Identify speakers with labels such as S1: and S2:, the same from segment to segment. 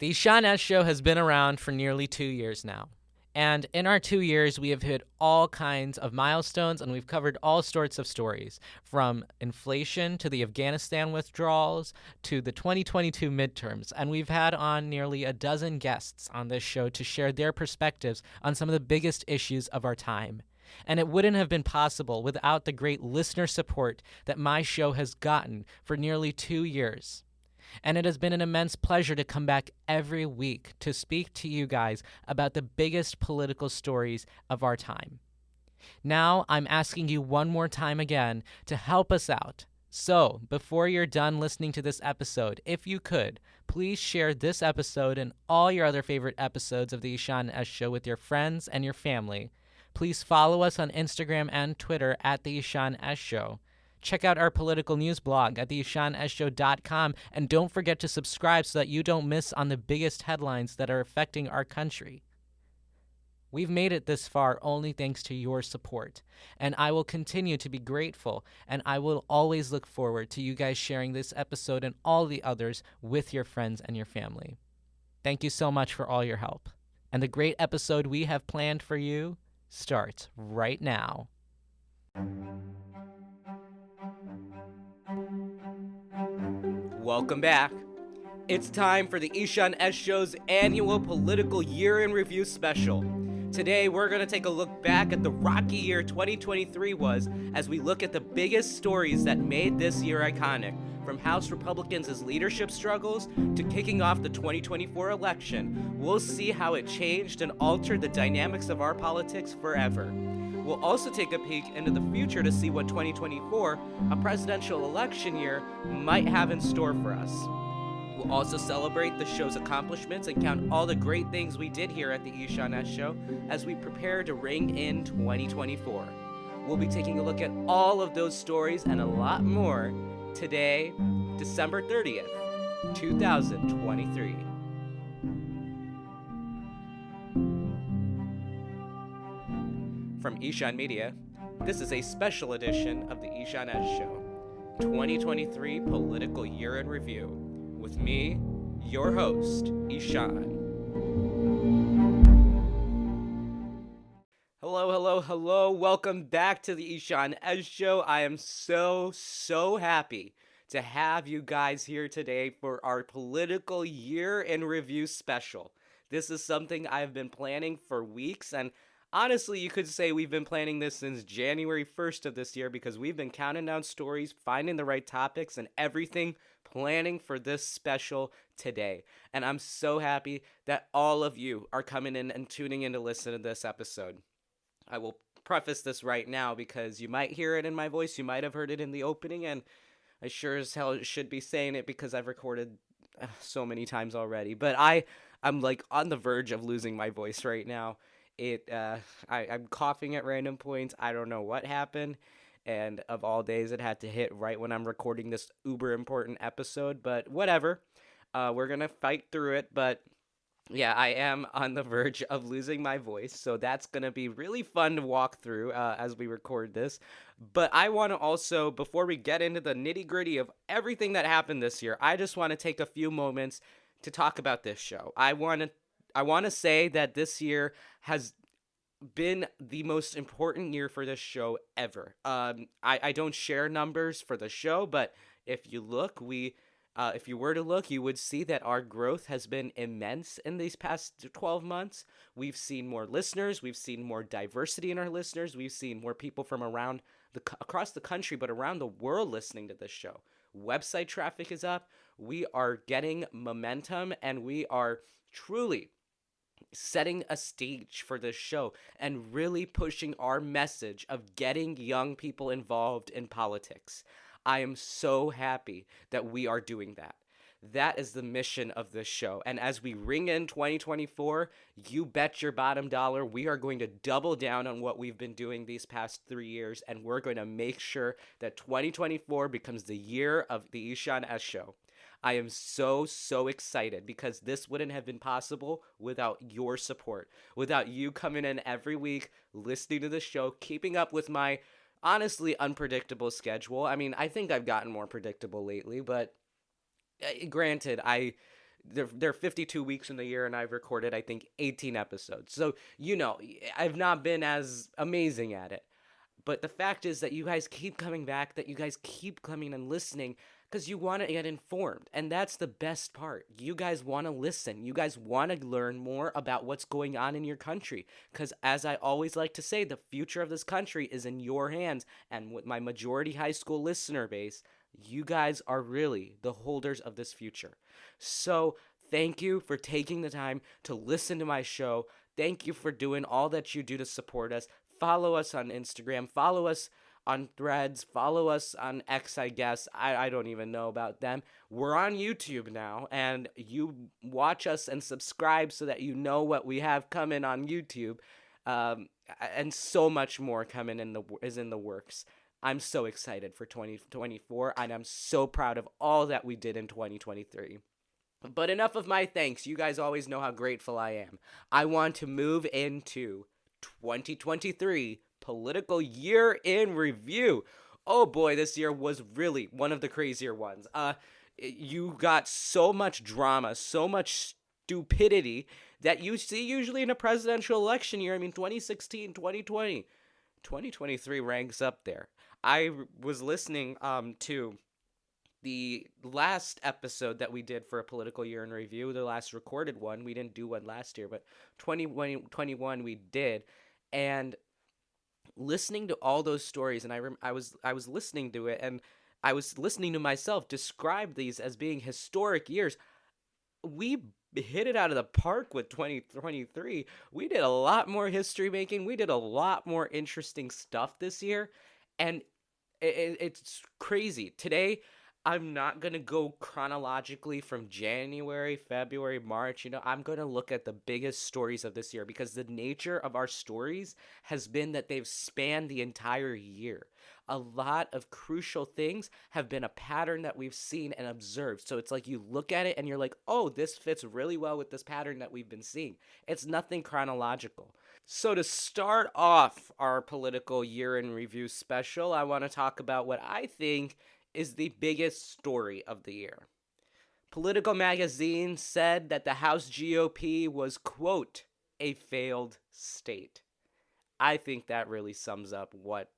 S1: The Ishaan S Show has been around for nearly 2 years now. And in our 2 years, we have hit all kinds of milestones and we've covered all sorts of stories, from inflation to the Afghanistan withdrawals to the 2022 midterms. And we've had on nearly a dozen guests on this show to share their perspectives on some of the biggest issues of our time. And it wouldn't have been possible without the great listener support that my show has gotten for nearly 2 years. And it has been an immense pleasure to come back every week to speak to you guys about the biggest political stories of our time. Now, I'm asking you one more time again to help us out. So, before you're done listening to this episode, if you could, please share this episode and all your other favorite episodes of the Ishaan S Show with your friends and your family. Please follow us on Instagram and Twitter at the Ishaan S Show. Check out our political news blog at theishaansshow.com, and don't forget to subscribe so that you don't miss on the biggest headlines that are affecting our country. We've made it this far only thanks to your support, and I will continue to be grateful, and I will always look forward to you guys sharing this episode and all the others with your friends and your family. Thank you so much for all your help. And the great episode we have planned for you starts right now. Welcome back. It's time for the Ishaan S Show's annual political year in review special. Today, we're going to take a look back at the rocky year 2023 was as we look at the biggest stories that made this year iconic, from House Republicans' leadership struggles to kicking off the 2024 election. We'll see how it changed and altered the dynamics of our politics forever. We'll also take a peek into the future to see what 2024, a presidential election year, might have in store for us. We'll also celebrate the show's accomplishments and count all the great things we did here at the Ishaan S Show as we prepare to ring in 2024. We'll be taking a look at all of those stories and a lot more today, December 30th, 2023. From Ishaan Media, this is a special edition of the Ishaan S Show, 2023 Political Year in Review, with me, your host, Ishaan. Hello. Welcome back to the Ishaan S Show. I am so happy to have you guys here today for our Political Year in Review special. This is something I've been planning for weeks, and honestly, you could say we've been planning this since January 1st of this year because we've been counting down stories, finding the right topics, and everything, planning for this special today. And I'm so happy that all of you are coming in and tuning in to listen to this episode. I will preface this right now because you might hear it in my voice, you might have heard it in the opening, and I sure as hell should be saying it because I've recorded so many times already. But I'm like on the verge of losing my voice right now. I'm coughing at random points. I don't know what happened, and of all days, it had to hit right when I'm recording this uber important episode, but whatever. We're gonna fight through it, but yeah, I am on the verge of losing my voice, so that's gonna be really fun to walk through as we record this. But I want to also, before we get into the nitty-gritty of everything that happened this year, I just want to take a few moments to talk about this show. I want to say that this year has been the most important year for this show ever. I don't share numbers for the show, but if you look, if you were to look, you would see that our growth has been immense in these past 12 months. We've seen more listeners. We've seen more diversity in our listeners. We've seen more people from across the country, but around the world listening to this show. Website traffic is up. We are getting momentum, and we are truly setting a stage for this show and really pushing our message of getting young people involved in politics. I am so happy that we are doing that. That is the mission of this show. And as we ring in 2024, you bet your bottom dollar we are going to double down on what we've been doing these past 3 years, and we're going to make sure that 2024 becomes the year of the Ishaan S Show. I am so excited because this wouldn't have been possible without your support, without you coming in every week, listening to the show, keeping up with my honestly unpredictable schedule. I mean, I think I've gotten more predictable lately, but granted, there are 52 weeks in the year, and I've recorded, I think, 18 episodes. So, I've not been as amazing at it. But the fact is that you guys keep coming back, that you guys keep coming and listening because you want to get informed. And that's the best part. You guys want to listen. You guys want to learn more about what's going on in your country. Because as I always like to say, the future of this country is in your hands. And with my majority high school listener base, you guys are really the holders of this future. So thank you for taking the time to listen to my show. Thank you for doing all that you do to support us. Follow us on Instagram. Follow us on Threads. Follow us on X, I guess. I don't even know about them. We're on YouTube now, and you watch us and subscribe so that you know what we have coming on YouTube. And so much more coming is in the works. I'm so excited for 2024, and I'm so proud of all that we did in 2023. But enough of my thanks. You guys always know how grateful I am. I want to move into 2023 political year in review. Oh boy, this year was really one of the crazier ones. You got so much drama, so much stupidity that you see usually in a presidential election year. I mean, 2016, 2020, 2023 ranks up there. I was listening to the last episode that we did for a political year in review, the last recorded one. We didn't do one last year, but 2021 we did. And listening to all those stories, and I was listening to it, and I was listening to myself describe these as being historic years. We hit it out of the park with 2023. We did a lot more history making. We did a lot more interesting stuff this year, and it's crazy. Today, I'm not going to go chronologically from January, February, March. I'm going to look at the biggest stories of this year because the nature of our stories has been that they've spanned the entire year. A lot of crucial things have been a pattern that we've seen and observed. So it's like you look at it and you're like, oh, this fits really well with this pattern that we've been seeing. It's nothing chronological. So to start off our political year in review special, I want to talk about what I think is the biggest story of the year. Political Magazine said that the House GOP was, quote, a failed state. I think that really sums up what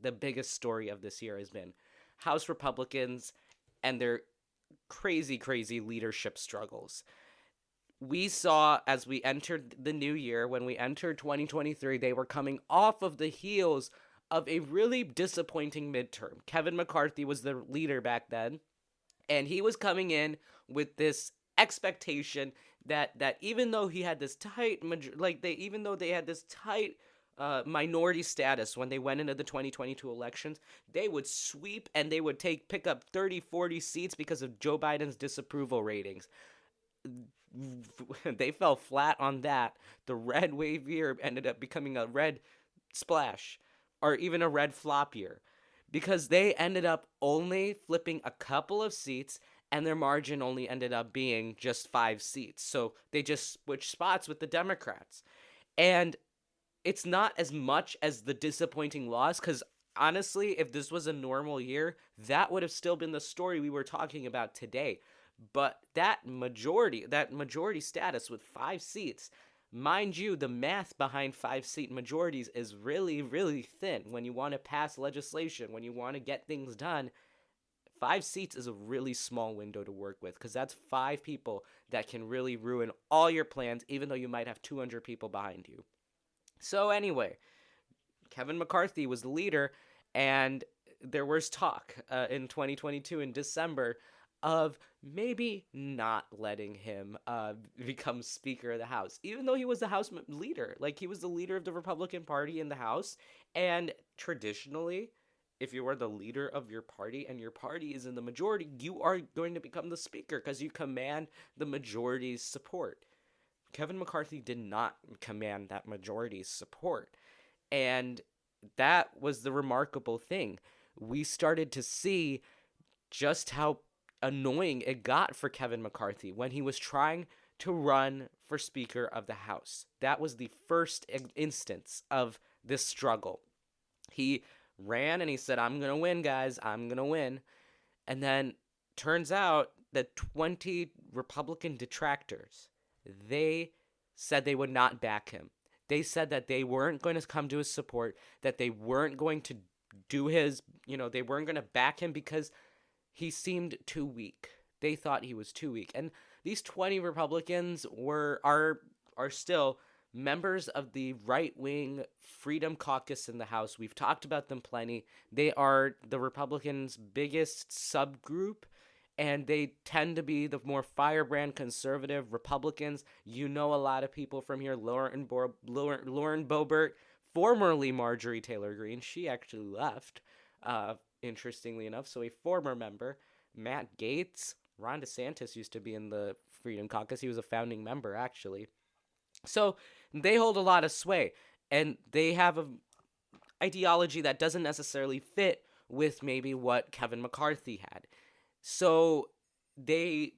S1: the biggest story of this year has been. House Republicans and their crazy, crazy leadership struggles. We saw as we entered the new year, when we entered 2023, they were coming off of the heels of a really disappointing midterm. Kevin McCarthy was the leader back then, and he was coming in with this expectation that even though he had this tight, even though they had this tight minority status when they went into the 2022 elections, they would sweep and they would pick up 30, 40 seats because of Joe Biden's disapproval ratings. They fell flat on that. The red wave year ended up becoming a red splash, or even a red flop year, because they ended up only flipping a couple of seats and their margin only ended up being just 5 seats. So they just switched spots with the Democrats. And it's not as much as the disappointing loss, because honestly, if this was a normal year, that would have still been the story we were talking about today. But that majority status with 5 seats, mind you, the math behind 5-seat majorities is really, really thin. When you want to pass legislation, when you want to get things done, 5 seats is a really small window to work with, because that's 5 people that can really ruin all your plans, even though you might have 200 people behind you. So anyway, Kevin McCarthy was the leader, and there was talk in 2022 in December of maybe not letting him become Speaker of the House, even though he was the House leader. Like, he was the leader of the Republican Party in the House, and traditionally, if you are the leader of your party and your party is in the majority, you are going to become the Speaker because you command the majority's support. Kevin McCarthy did not command that majority's support, and that was the remarkable thing. We started to see just how annoying it got for Kevin McCarthy when he was trying to run for Speaker of the House. That was the first instance of this struggle. He ran and he said, I'm going to win, guys. I'm going to win. And then turns out the 20 Republican detractors, they said they would not back him. They said that they weren't going to come to his support, that they weren't going to do his, they weren't going to back him because he seemed too weak. They thought he was too weak. And these 20 Republicans are still members of the right-wing Freedom Caucus in the House. We've talked about them plenty. They are the Republicans' biggest subgroup, and they tend to be the more firebrand conservative Republicans. A lot of people from here. Lauren Boebert, formerly Marjorie Taylor Greene. She actually left, interestingly enough, so a former member. Matt Gaetz. Ron DeSantis used to be in the Freedom Caucus. He was a founding member, actually. So they hold a lot of sway, and they have an ideology that doesn't necessarily fit with maybe what Kevin McCarthy had. So they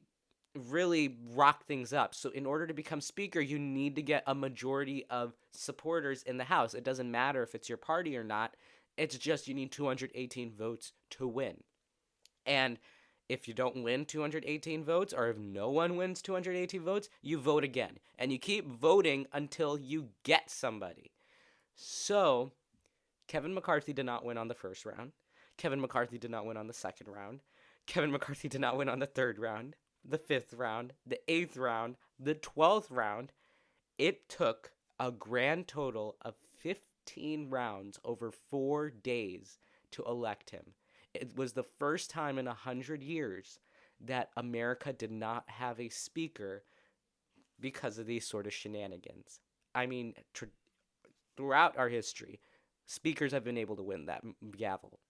S1: really rock things up. So in order to become speaker, you need to get a majority of supporters in the House. It doesn't matter if it's your party or not. It's just you need 218 votes to win. And if you don't win 218 votes, or if no one wins 218 votes, you vote again. And you keep voting until you get somebody. So, Kevin McCarthy did not win on the first round. Kevin McCarthy did not win on the second round. Kevin McCarthy did not win on the third round, the fifth round, the 8th round, the 12th round. It took a grand total of 15 rounds over 4 days to elect him. It was the first time in 100 years that America did not have a speaker because of these sort of shenanigans. I mean, throughout our history, speakers have been able to win that gavel.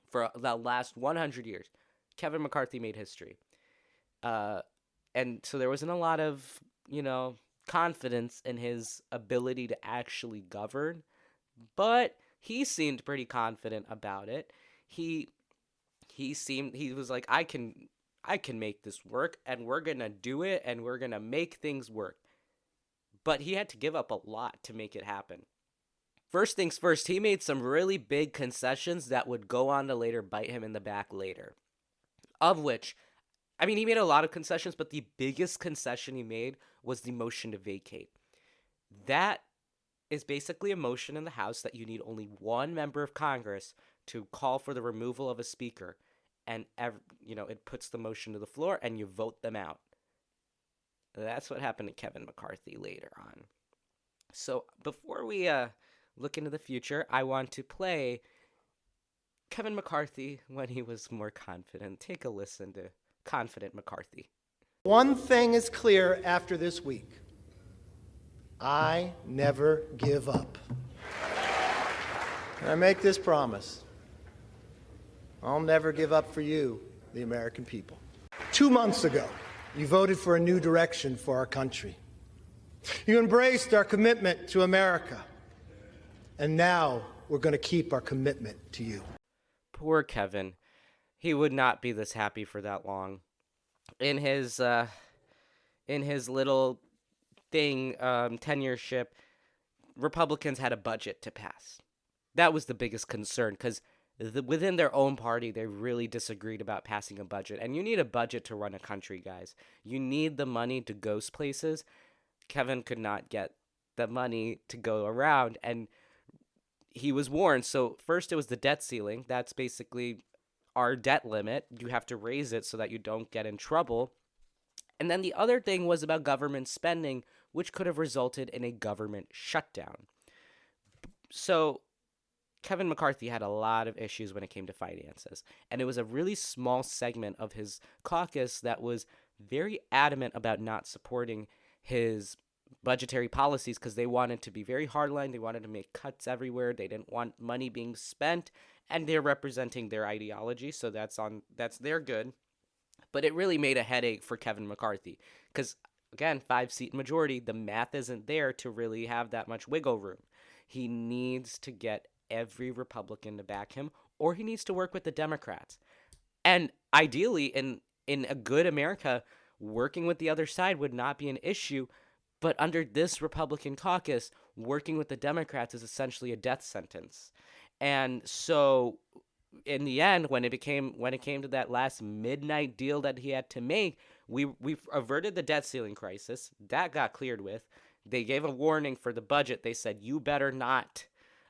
S1: For the last 100 years, Kevin McCarthy made history. And so there wasn't a lot of, confidence in his ability to actually govern, but he seemed pretty confident about it. He was like, I can make this work, and we're going to do it, and we're going to make things work. But he had to give up a lot to make it happen. First things first, he made some really big concessions that would go on to later bite him in the back later. Of which, he made a lot of concessions, but the biggest concession he made was the motion to vacate. That is basically a motion in the House that you need only one member of Congress to call for the removal of a speaker, and it puts the motion to the floor, and you vote them out. That's what happened to Kevin McCarthy later on. So before we look into the future, I want to play Kevin McCarthy when he was more confident. Take a listen to Confident McCarthy.
S2: One thing is clear after this week. I never give up. And I make this promise. I'll never give up for you, the American people. 2 months ago, you voted for a new direction for our country. You embraced our commitment to America. And now we're going to keep our commitment to you.
S1: Poor Kevin. He would not be this happy for that long. In his little thing, tenureship, Republicans had a budget to pass. That was the biggest concern, because within their own party, they really disagreed about passing a budget. And you need a budget to run a country, guys. You need the money to go places. Kevin could not get the money to go around, and he was warned. So first it was the debt ceiling. That's basically our debt limit. You have to raise it so that you don't get in trouble. And then the other thing was about government spending, which could have resulted in a government shutdown. So Kevin McCarthy had a lot of issues when it came to finances. And it was a really small segment of his caucus that was very adamant about not supporting his budgetary policies because they wanted to be very hardline. They wanted to make cuts everywhere. They didn't want money being spent, and they're representing their ideology, so that's their good. But it really made a headache for Kevin McCarthy because, again, 5-seat majority, the math isn't there to really have that much wiggle room. He needs to get every Republican to back him, or he needs to work with the Democrats. And ideally, in a good America, working with the other side would not be an issue. But under this Republican caucus, working with the Democrats is essentially a death sentence. And so in the end, when it came to that last midnight deal that he had to make, we averted the debt ceiling crisis. That got cleared with. They gave a warning for the budget. They said, you better not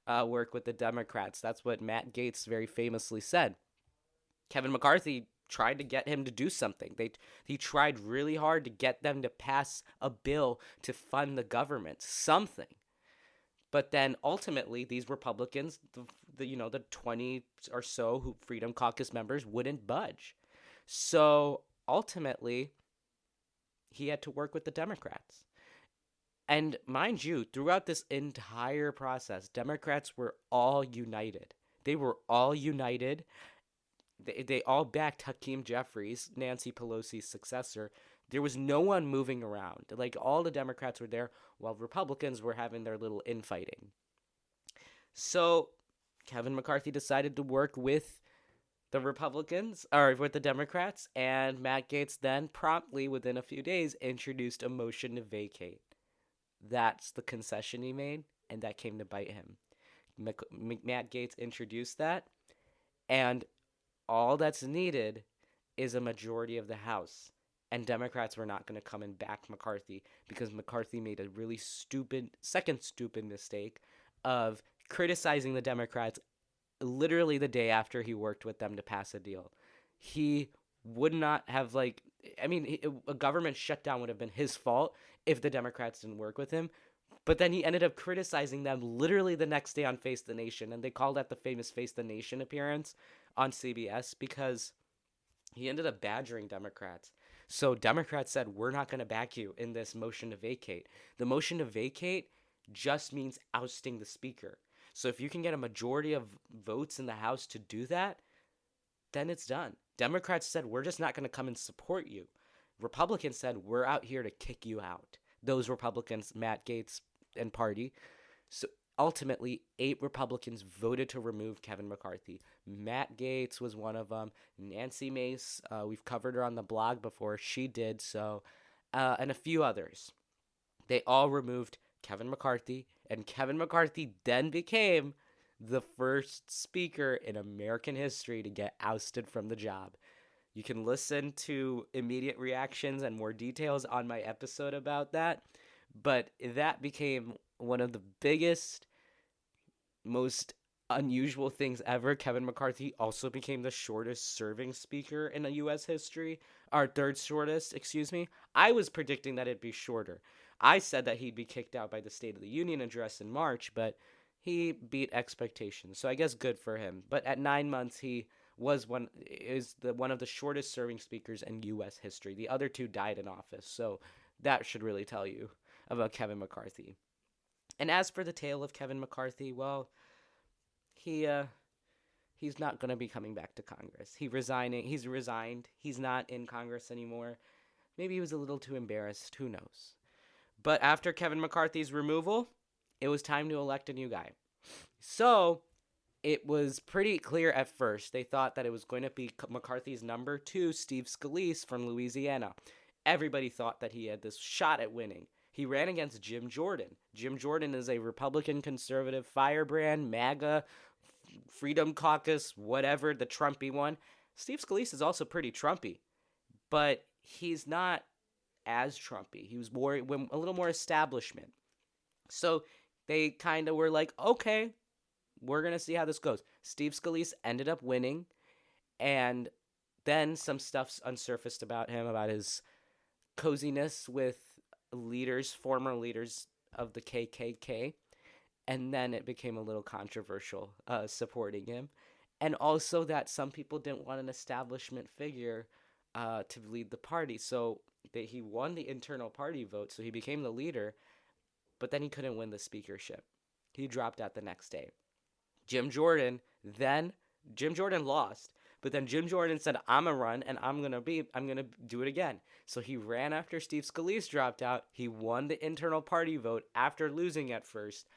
S1: work with the Democrats. That's what Matt Gaetz very famously said. Kevin McCarthy tried to get him to do something. He tried really hard to get them to pass a bill to fund the government, something. But then ultimately, these Republicans, the 20 or so who Freedom Caucus members, wouldn't budge. So ultimately, he had to work with the Democrats. And mind you, throughout this entire process, Democrats were all united. They were all united. They all backed Hakeem Jeffries, Nancy Pelosi's successor. There was no one moving around. Like, all the Democrats were there while Republicans were having their little infighting. So Kevin McCarthy decided to work with the Republicans, or with the Democrats, and Matt Gaetz then promptly, within a few days, introduced a motion to vacate. That's the concession he made, and that came to bite him. Matt Gaetz introduced that, and all that's needed is a majority of the House. And Democrats were not going to come and back McCarthy because McCarthy made a really second stupid mistake of criticizing the Democrats literally the day after he worked with them to pass a deal. He would not have, a government shutdown would have been his fault if the Democrats didn't work with him. But then he ended up criticizing them literally the next day on Face the Nation. And they called that the famous Face the Nation appearance on CBS because he ended up badgering Democrats. So Democrats said, we're not going to back you in this motion to vacate. The motion to vacate just means ousting the speaker. So if you can get a majority of votes in the House to do that, then it's done. Democrats said, we're just not going to come and support you. Republicans said, we're out here to kick you out. Those Republicans, Matt Gaetz and party. So ultimately, 8 Republicans voted to remove Kevin McCarthy. Matt Gaetz was one of them. Nancy Mace, we've covered her on the blog before. She did so. And a few others. They all removed Kevin McCarthy. And Kevin McCarthy then became the first speaker in American history to get ousted from the job. You can listen to immediate reactions and more details on my episode about that. But that became one of the biggest, most unusual things ever. Kevin McCarthy also became the shortest serving speaker in U.S. history. Our third shortest, excuse me. I was predicting that it'd be shorter. I said that he'd be kicked out by the State of the Union address in March, but he beat expectations. So I guess good for him. But at 9 months, he was one of the shortest serving speakers in U.S. history. The other 2 died in office. So that should really tell you about Kevin McCarthy. And as for the tale of Kevin McCarthy, well, he's not going to be coming back to Congress. He's resigned. He's not in Congress anymore. Maybe he was a little too embarrassed. Who knows? But after Kevin McCarthy's removal, it was time to elect a new guy. So it was pretty clear at first. They thought that it was going to be McCarthy's number 2, Steve Scalise from Louisiana. Everybody thought that he had this shot at winning. He ran against Jim Jordan. Jim Jordan is a Republican conservative firebrand, MAGA, Freedom Caucus, whatever, the Trumpy one. Steve Scalise is also pretty Trumpy, but he's not as Trumpy. He was a little more establishment. So they kind of were like, okay, we're going to see how this goes. Steve Scalise ended up winning, and then some stuff unsurfaced about him, about his coziness with former leaders of the KKK, and then it became a little controversial supporting him. And also that some people didn't want an establishment figure to lead the party. So he won the internal party vote, so he became the leader, but then he couldn't win the speakership. He dropped out the next day. Jim Jordan lost, but then Jim Jordan said, I'm going to run, and I'm going to do it again. So he ran after Steve Scalise dropped out. He won the internal party vote after losing at first.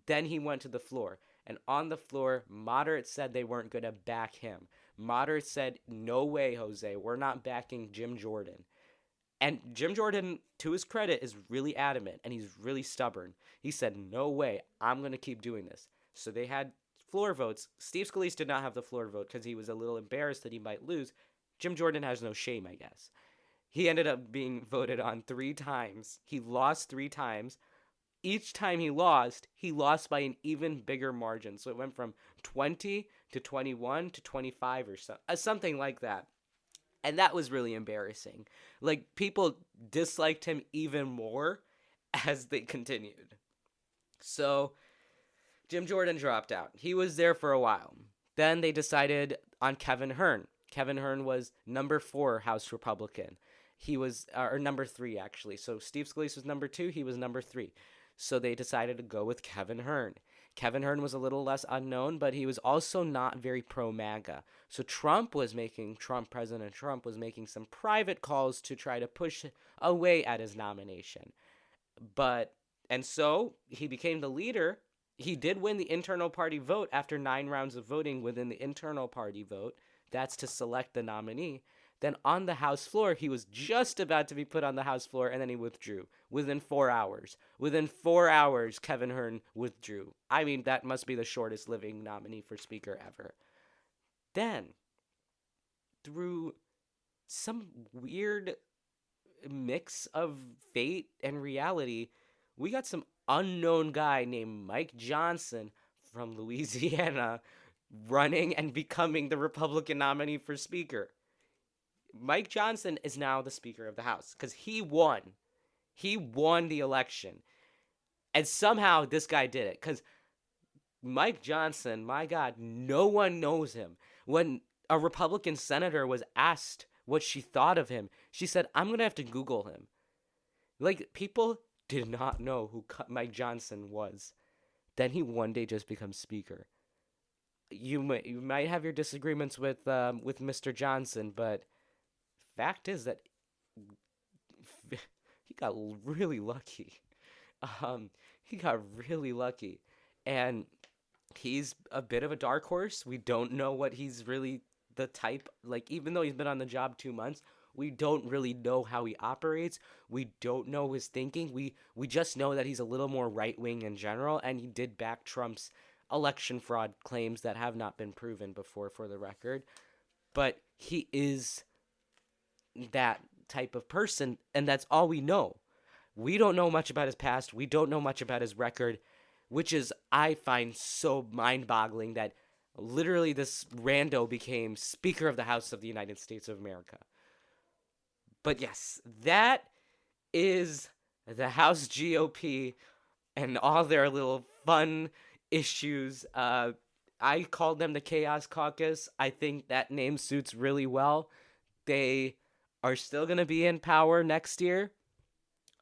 S1: Then he went to the floor. And on the floor, moderates said they weren't going to back him. Moderates said, no way, Jose, we're not backing Jim Jordan. And Jim Jordan, to his credit, is really adamant, and he's really stubborn. He said, no way, I'm going to keep doing this. So they had floor votes. Steve Scalise did not have the floor vote because he was a little embarrassed that he might lose. Jim Jordan has no shame, I guess. He ended up being voted on 3 times. He lost 3 times. Each time he lost by an even bigger margin. So it went from 20 to 21 to 25 or so, something like that. And that was really embarrassing. Like, people disliked him even more as they continued. So Jim Jordan dropped out. He was there for a while. Then they decided on Kevin Hern. Kevin Hern was number 4 House Republican. He was, or number 3 actually. So Steve Scalise was number 2. He was number 3. So they decided to go with Kevin Hern. Kevin Hern was a little less unknown, but he was also not very pro-MAGA. So President Trump was making some private calls to try to push away at his nomination. And so he became the leader. He did win the internal party vote after 9 rounds of voting within the internal party vote. That's to select the nominee. Then on the House floor, he was just about to be put on the House floor, and then he withdrew within 4 hours. Within 4 hours, Kevin Hern withdrew. I mean, that must be the shortest living nominee for Speaker ever. Then, through some weird mix of fate and reality, we got some unknown guy named Mike Johnson from Louisiana running and becoming the Republican nominee for Speaker. Mike Johnson is now the Speaker of the House because he won. He won the election. And somehow this guy did it because Mike Johnson, my God, no one knows him. When a Republican senator was asked what she thought of him, she said, I'm going to have to Google him. Like, people did not know who Mike Johnson was. Then he one day just becomes Speaker. You might have your disagreements with Mr. Johnson, but fact is that he got really lucky. He got really lucky. And he's a bit of a dark horse. We don't know what he's really the type. Like, even though he's been on the job 2 months, we don't really know how he operates. We don't know his thinking. We just know that he's a little more right-wing in general, and he did back Trump's election fraud claims that have not been proven before, for the record. But he is that type of person, and that's all we know. We don't know much about his past. We don't know much about his record, which is, I find, so mind-boggling that literally this rando became Speaker of the House of the United States of America. But yes, that is the House GOP and all their little fun issues. I called them the Chaos Caucus. I think that name suits really well. They are still going to be in power next year.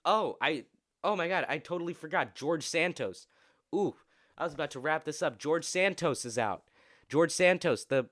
S1: Oh my God, I totally forgot. George Santos. Ooh, I was about to wrap this up. George Santos is out. George Santos, the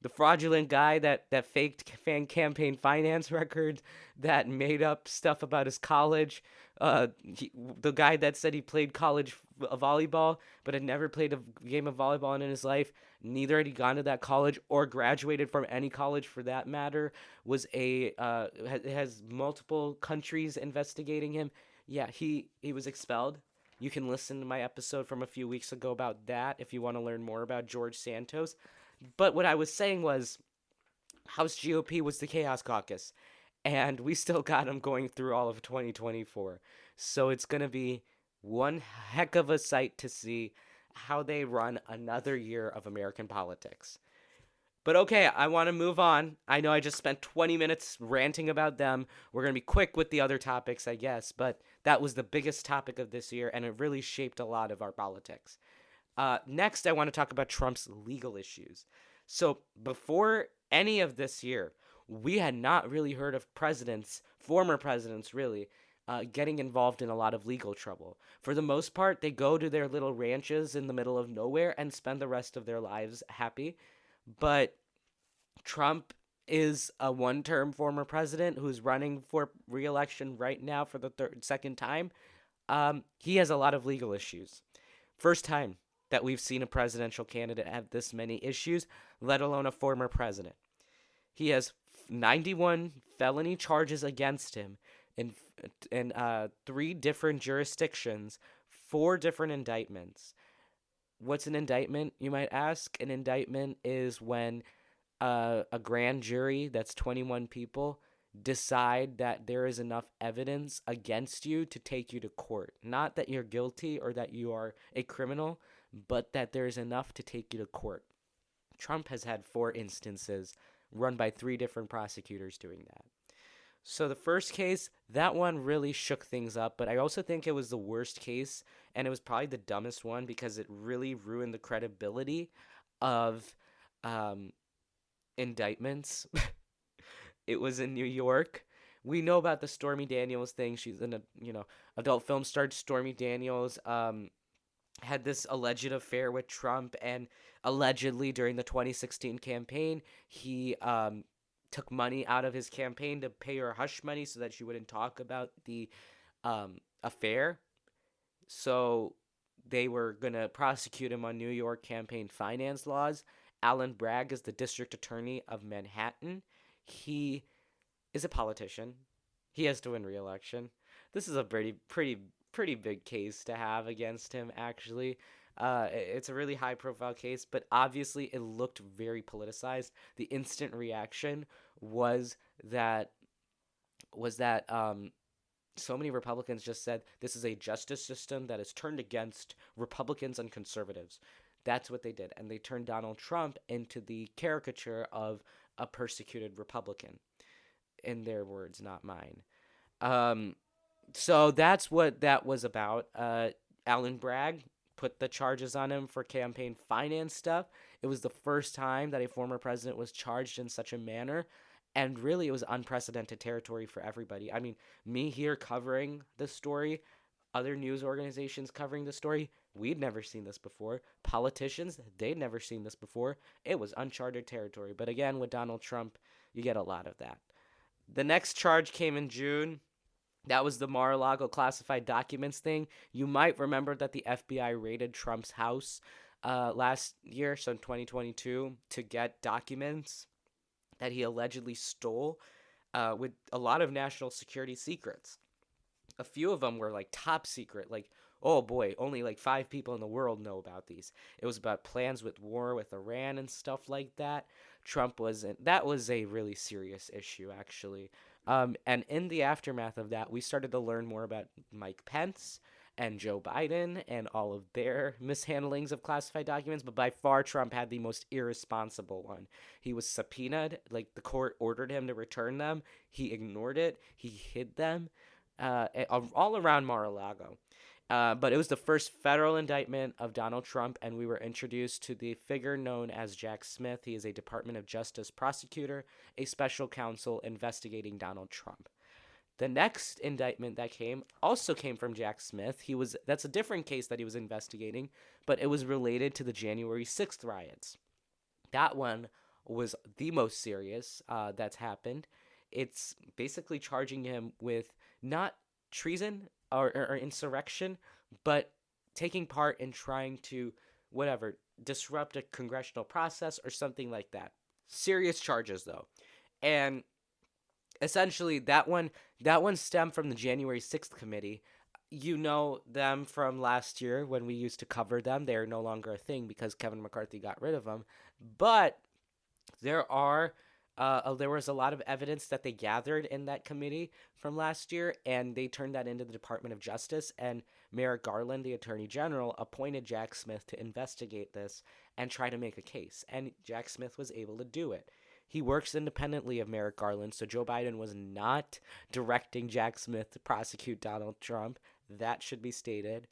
S1: fraudulent guy that faked fan campaign finance records, that made up stuff about his college. The guy that said he played college volleyball, but had never played a game of volleyball in his life. Neither had he gone to that college or graduated from any college for that matter. Has multiple countries investigating him. Yeah, he was expelled. You can listen to my episode from a few weeks ago about that if you want to learn more about George Santos. But what I was saying was, House GOP was the Chaos Caucus, and we still got them going through all of 2024. So it's going to be one heck of a sight to see how they run another year of American politics. But okay, I want to move on. I know I just spent 20 minutes ranting about them. We're going to be quick with the other topics, I guess, but that was the biggest topic of this year, and it really shaped a lot of our politics. Next, I want to talk about Trump's legal issues. So before any of this year, we had not really heard of former presidents really, getting involved in a lot of legal trouble. For the most part, they go to their little ranches in the middle of nowhere and spend the rest of their lives happy. But Trump is a one-term former president who's running for re-election right now for the second time. He has a lot of legal issues. First time that we've seen a presidential candidate have this many issues, let alone a former president. He has 91 felony charges against him in 3 different jurisdictions, 4 different indictments. what's an indictment, you might ask? An indictment is when a grand jury that's 21 people decide that there is enough evidence against you to take you to court. Not that you're guilty or that you are a criminal, but that there's enough to take you to court. Trump has had 4 instances run by 3 different prosecutors doing that. So the first case, that one really shook things up, but I also think it was the worst case, and it was probably the dumbest one because it really ruined the credibility of indictments. It was in New York. We know about the Stormy Daniels thing. She's an adult film star. Stormy Daniels had this alleged affair with Trump, and allegedly during the 2016 campaign, he took money out of his campaign to pay her hush money so that she wouldn't talk about the affair. So they were going to prosecute him on New York campaign finance laws. Alan Bragg is the district attorney of Manhattan. He is a politician. He has to win re-election. This is a pretty big case to have against him, actually. It's a really high-profile case, but obviously it looked very politicized. The instant reaction was that so many Republicans just said this is a justice system that is turned against Republicans and conservatives. That's what they did, and they turned Donald Trump into the caricature of a persecuted Republican. In their words, not mine. So that's what that was about. Alan Bragg put the charges on him for campaign finance stuff. It was the first time that a former president was charged in such a manner, and really it was unprecedented territory for everybody. I mean, me here covering the story, other news organizations covering the story, we'd never seen this before. Politicians, they'd never seen this before. It was uncharted territory. But again, with Donald Trump, you get a lot of that. The next charge came in June. That was the Mar-a-Lago classified documents thing. You might remember that the FBI raided Trump's house last year, so in 2022, to get documents that he allegedly stole with a lot of national security secrets. A few of them were like top secret, like, oh boy, only like 5 people in the world know about these. It was about plans with war with Iran and stuff like that. That was a really serious issue, actually. And in the aftermath of that, we started to learn more about Mike Pence and Joe Biden and all of their mishandlings of classified documents. But by far, Trump had the most irresponsible one. He was subpoenaed, like the court ordered him to return them. He ignored it. He hid them all around Mar-a-Lago. But it was the first federal indictment of Donald Trump, and we were introduced to the figure known as Jack Smith. He is a Department of Justice prosecutor, a special counsel investigating Donald Trump. The next indictment that also came from Jack Smith. That's a different case that he was investigating, but it was related to the January 6th riots. That one was the most serious that's happened. It's basically charging him with not treason or insurrection, but taking part in trying to, disrupt a congressional process or something like that. Serious charges, though. And essentially, that one stemmed from the January 6th committee. You know them from last year when we used to cover them. They're no longer a thing because Kevin McCarthy got rid of them. But there was a lot of evidence that they gathered in that committee from last year, and they turned that into the Department of Justice, and Merrick Garland, the Attorney General, appointed Jack Smith to investigate this and try to make a case, and Jack Smith was able to do it. He works independently of Merrick Garland, so Joe Biden was not directing Jack Smith to prosecute Donald Trump. That should be stated,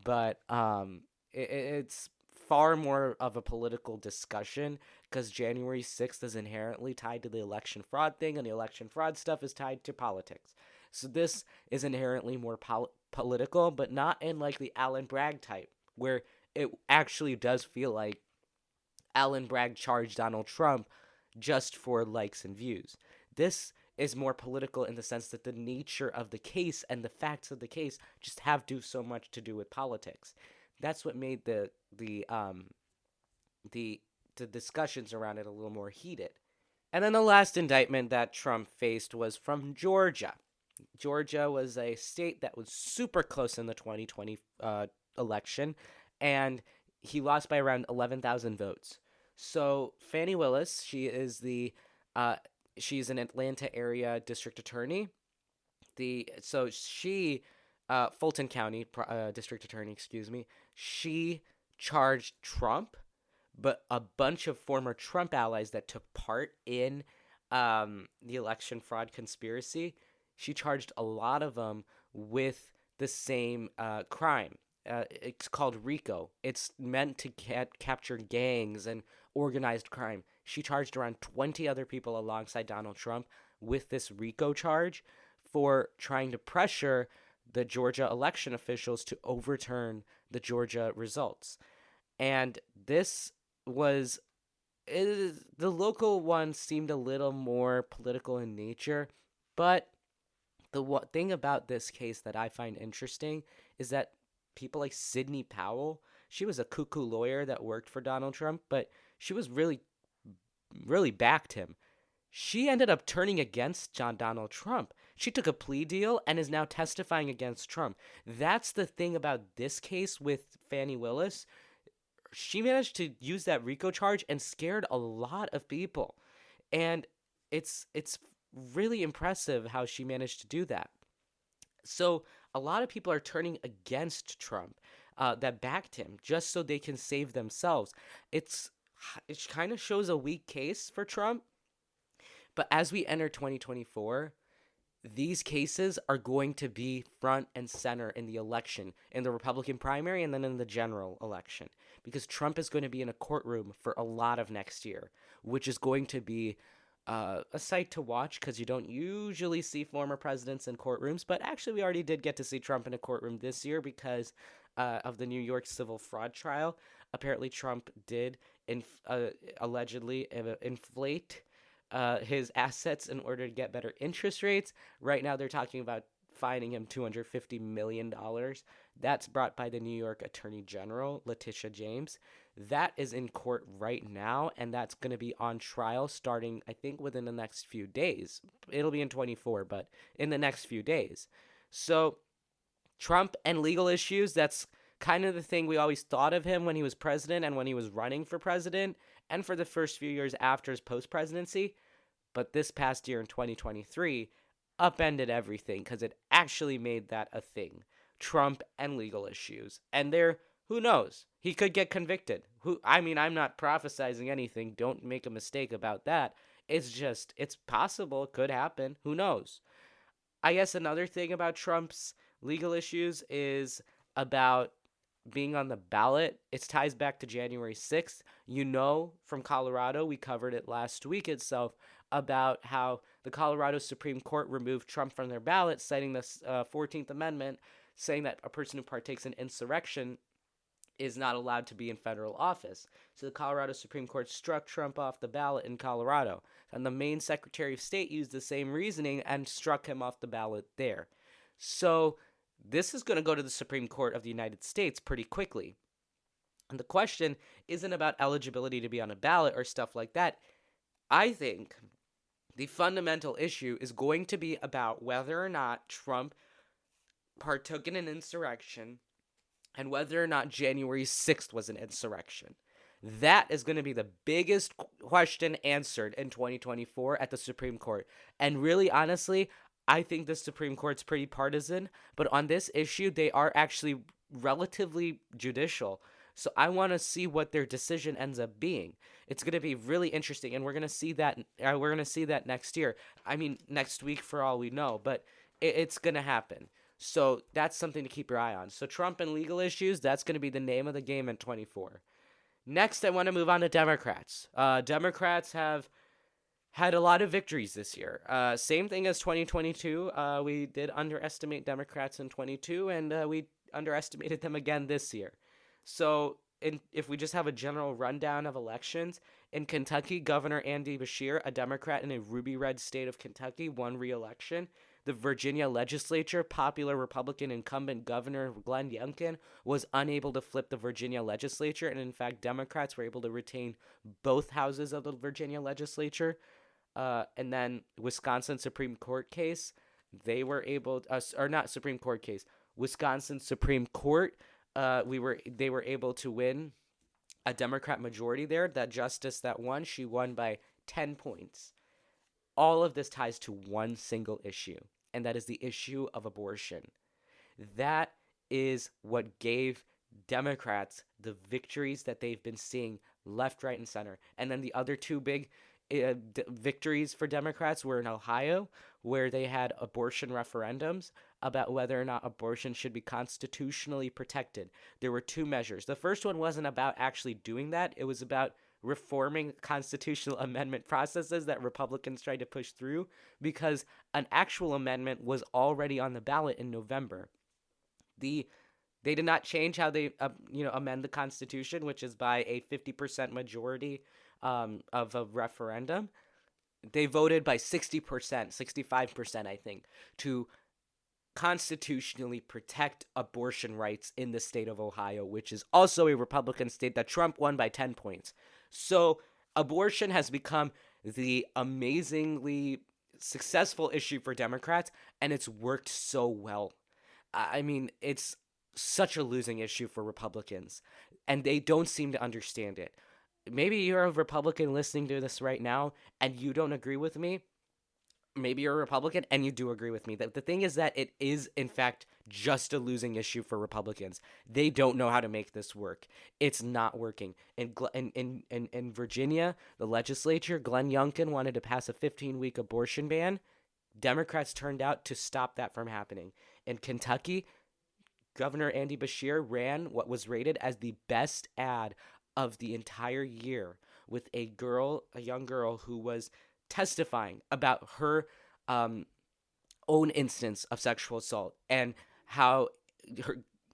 S1: but it's far more of a political discussion because January 6th is inherently tied to the election fraud thing, and the election fraud stuff is tied to politics. So this is inherently more political, but not in like the Alan Bragg type, where it actually does feel like Alan Bragg charged Donald Trump just for likes and views. This is more political in the sense that the nature of the case and the facts of the case just have so much to do with politics. That's what made the discussions around it a little more heated. And then the last indictment that Trump faced was from Georgia. Georgia was a state that was super close in the 2020 election, and he lost by around 11,000 votes. So Fani Willis, she's an Atlanta area district attorney. Fulton County district attorney, excuse me. She charged Trump, but a bunch of former Trump allies that took part in the election fraud conspiracy, she charged a lot of them with the same crime. It's called RICO. It's meant to capture gangs and organized crime. She charged around 20 other people alongside Donald Trump with this RICO charge for trying to pressure the Georgia election officials to overturn the Georgia results. And this was the local one seemed a little more political in nature, but the thing about this case that I find interesting is that people like Sidney Powell, she was a cuckoo lawyer that worked for Donald Trump, but she was really backed him. She ended up turning against Donald Trump. She took a plea deal and is now testifying against Trump. That's the thing about this case with Fani Willis. She managed to use that RICO charge and scared a lot of people. And it's really impressive how she managed to do that. So a lot of people are turning against Trump that backed him just so they can save themselves. It kind of shows a weak case for Trump. But as we enter 2024, these cases are going to be front and center in the election, in the Republican primary and then in the general election, because Trump is going to be in a courtroom for a lot of next year, which is going to be a sight to watch because you don't usually see former presidents in courtrooms. But actually, we already did get to see Trump in a courtroom this year because of the New York civil fraud trial. Apparently, Trump did allegedly inflate his assets in order to get better interest rates. Right now, they're talking about fining him $250 million. That's brought by the New York Attorney General, Letitia James. That is in court right now, and that's going to be on trial starting, I think, within the next few days. It'll be in 24, but in the next few days. So Trump and legal issues, that's kind of the thing we always thought of him when he was president and when he was running for president and for the first few years after his post-presidency. But this past year in 2023 upended everything because it actually made that a thing. Trump and legal issues. And who knows? He could get convicted. I'm not prophesizing anything. Don't make a mistake about that. It's possible. It could happen. Who knows? I guess another thing about Trump's legal issues is about being on the ballot. It ties back to January 6th. From Colorado, we covered it last week itself, about how the Colorado Supreme Court removed Trump from their ballot, citing the 14th Amendment, saying that a person who partakes in insurrection is not allowed to be in federal office. So the Colorado Supreme Court struck Trump off the ballot in Colorado. And the Maine Secretary of State used the same reasoning and struck him off the ballot there. So this is going to go to the Supreme Court of the United States pretty quickly. And the question isn't about eligibility to be on a ballot or stuff like that. I think the fundamental issue is going to be about whether or not Trump partook in an insurrection and whether or not January 6th was an insurrection. That is going to be the biggest question answered in 2024 at the Supreme Court. And really, honestly, I think the Supreme Court's pretty partisan, but on this issue, they are actually relatively judicial. So I want to see what their decision ends up being. It's going to be really interesting, and we're going to see that. Next year. Next week for all we know, but it's going to happen. So that's something to keep your eye on. So Trump and legal issues, that's going to be the name of the game in 24. Next, I want to move on to Democrats. Democrats have had a lot of victories this year. Same thing as 2022. We did underestimate Democrats in 22, and we underestimated them again this year. So if we just have a general rundown of elections, in Kentucky, Governor Andy Beshear, a Democrat in a ruby-red state of Kentucky, won re-election. The Virginia legislature, popular Republican incumbent Governor Glenn Youngkin, was unable to flip the Virginia legislature, and in fact, Democrats were able to retain both houses of the Virginia legislature. And then Wisconsin Supreme Court case, they were able, not Supreme Court case, Wisconsin Supreme Court, they were able to win a Democrat majority there. That justice that won, she won by 10 points. All of this ties to one single issue, and that is the issue of abortion. That is what gave Democrats the victories that they've been seeing left, right, and center. And then the other two big victories for Democrats were in Ohio, where they had abortion referendums about whether or not abortion should be constitutionally protected. There were two measures. The first one wasn't about actually doing that. It was about reforming constitutional amendment processes that Republicans tried to push through, because an actual amendment was already on the ballot in November. They did not change how they amend the Constitution, which is by a 50% majority of a referendum. They voted by 60%, 65%, I think, to constitutionally protect abortion rights in the state of Ohio, which is also a Republican state that Trump won by 10 points. So abortion has become the amazingly successful issue for Democrats, and it's worked so well. I mean, it's such a losing issue for Republicans, and they don't seem to understand it. Maybe you're a Republican listening to this right now, and you don't agree with me. Maybe you're a Republican and you do agree with me. The thing is that it is, in fact, just a losing issue for Republicans. They don't know how to make this work. It's not working. In Virginia, the legislature, Glenn Youngkin wanted to pass a 15-week abortion ban. Democrats turned out to stop that from happening. In Kentucky, Governor Andy Beshear ran what was rated as the best ad of the entire year, with a young girl who was testifying about her own instance of sexual assault, and how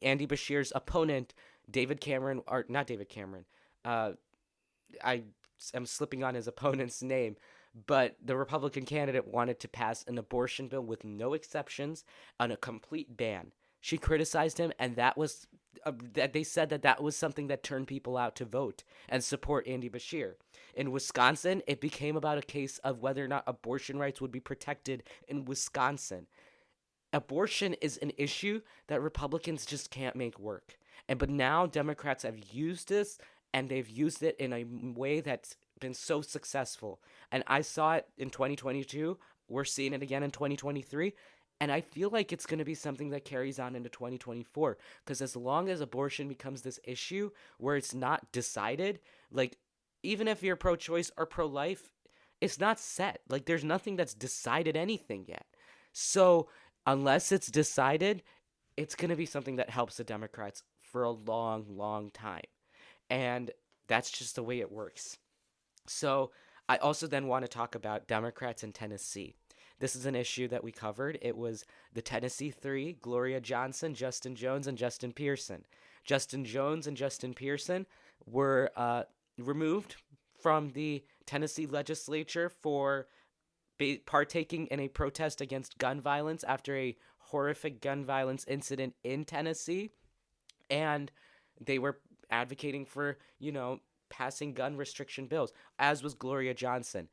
S1: Andy Beshear's opponent, I am slipping on his opponent's name, but the Republican candidate wanted to pass an abortion bill with no exceptions and a complete ban. She criticized him, and that was that they said that was something that turned people out to vote and support Andy Beshear. In Wisconsin, it became about a case of whether or not abortion rights would be protected in Wisconsin. Abortion is an issue that Republicans just can't make work. But now Democrats have used this, and they've used it in a way that's been so successful. And I saw it in 2022. We're seeing it again in 2023. And I feel like it's going to be something that carries on into 2024, because as long as abortion becomes this issue where it's not decided, like, even if you're pro-choice or pro-life, it's not set. Like, there's nothing that's decided anything yet. So unless it's decided, it's going to be something that helps the Democrats for a long, long time. And that's just the way it works. So I also then want to talk about Democrats in Tennessee. This is an issue that we covered. It was the Tennessee Three: Gloria Johnson, Justin Jones, and Justin Pearson. Justin Jones and Justin Pearson were removed from the Tennessee legislature for partaking in a protest against gun violence after a horrific gun violence incident in Tennessee. And they were advocating for, passing gun restriction bills, as was Gloria Johnson.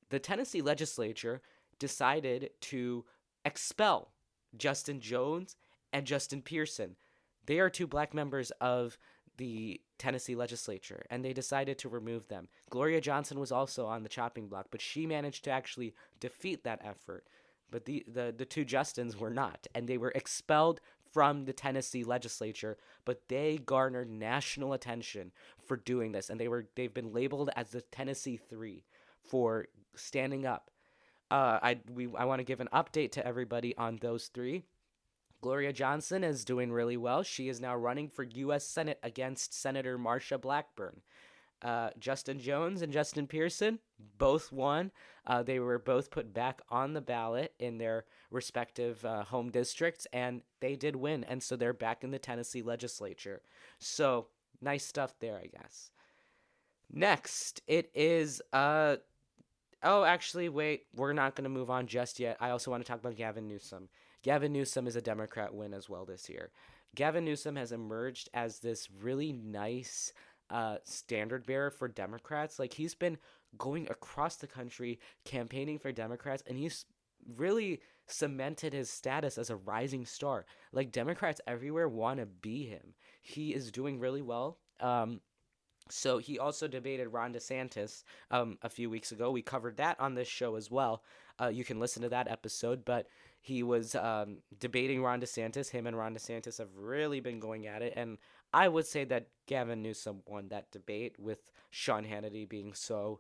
S1: The Tennessee legislature decided to expel Justin Jones and Justin Pearson. They are two black members of the Tennessee legislature, and they decided to remove them. Gloria Johnson was also on the chopping block, but she managed to actually defeat that effort. But the two Justins were not, and they were expelled from the Tennessee legislature, but they garnered national attention for doing this, and they've been labeled as the Tennessee Three for standing up. I want to give an update to everybody on those three. Gloria Johnson is doing really well. She is now running for U.S. Senate against Senator Marsha Blackburn. Justin Jones and Justin Pearson both won. They were both put back on the ballot in their respective home districts, and they did win. And so they're back in the Tennessee legislature. So nice stuff there, I guess. Next, it is oh, actually, wait, we're not going to move on just yet. I also want to talk about Gavin Newsom. Gavin Newsom is a Democrat win as well this year. Gavin Newsom has emerged as this really nice standard bearer for Democrats. Like, he's been going across the country campaigning for Democrats, and he's really cemented his status as a rising star. Like, Democrats everywhere want to be him. He is doing really well. So he also debated Ron DeSantis a few weeks ago. We covered that on this show as well. You can listen to that episode. But he was debating Ron DeSantis. Him and Ron DeSantis have really been going at it. And I would say that Gavin Newsom won that debate, with Sean Hannity being so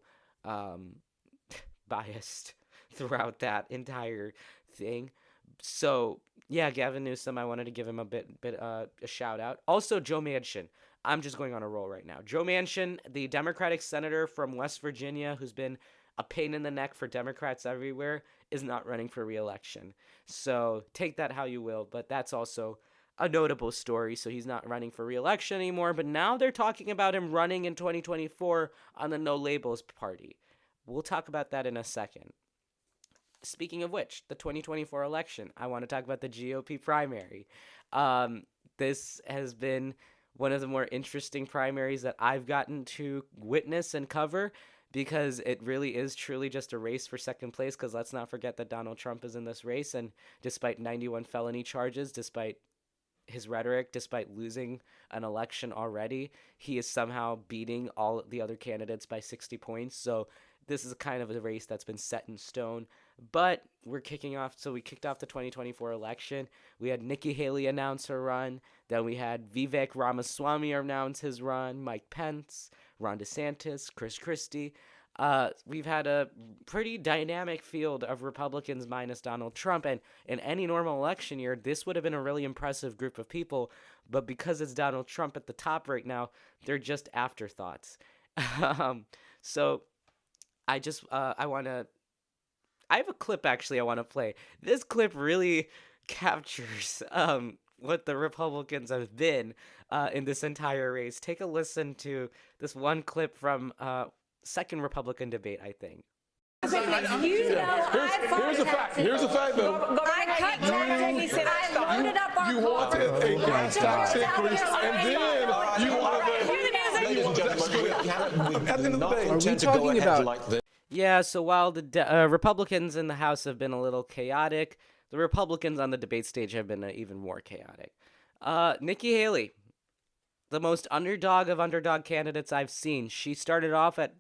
S1: biased throughout that entire thing. So yeah, Gavin Newsom, I wanted to give him a shout out. Also, Joe Manchin. I'm just going on a roll right now. Joe Manchin, the Democratic senator from West Virginia, who's been a pain in the neck for Democrats everywhere, is not running for re-election. So take that how you will, but that's also a notable story. So he's not running for re-election anymore, but now they're talking about him running in 2024 on the No Labels party. We'll talk about that in a second. Speaking of which, the 2024 election, I want to talk about the GOP primary. This has been one of the more interesting primaries that I've gotten to witness and cover, because it really is truly just a race for second place, because let's not forget that Donald Trump is in this race, and despite 91 felony charges, despite his rhetoric, despite losing an election already, he is somehow beating all the other candidates by 60 points. So this is kind of a race that's been set in stone. But we're kicking off, so we kicked off the 2024 election. We had Nikki Haley announce her run. Then we had Vivek Ramaswamy announce his run, Mike Pence, Ron DeSantis, Chris Christie. We've had a pretty dynamic field of Republicans minus Donald Trump. And in any normal election year, this would have been a really impressive group of people. But because it's Donald Trump at the top right now, they're just afterthoughts. So I just, I have a clip actually I want to play. This clip really captures what the Republicans have been in this entire race. Take a listen to this one clip from second Republican debate, I think.
S3: Here's a fact. Here's a fact, though.
S4: I cut tax. He said I loaded up our
S3: You wanted a gas tax increase, and then you wanted at the end of the day.
S5: Are we talking about?
S1: Yeah, so while the Republicans in the House have been a little chaotic, the Republicans on the debate stage have been even more chaotic. Nikki Haley, the most underdog of underdog candidates I've seen. She started off at,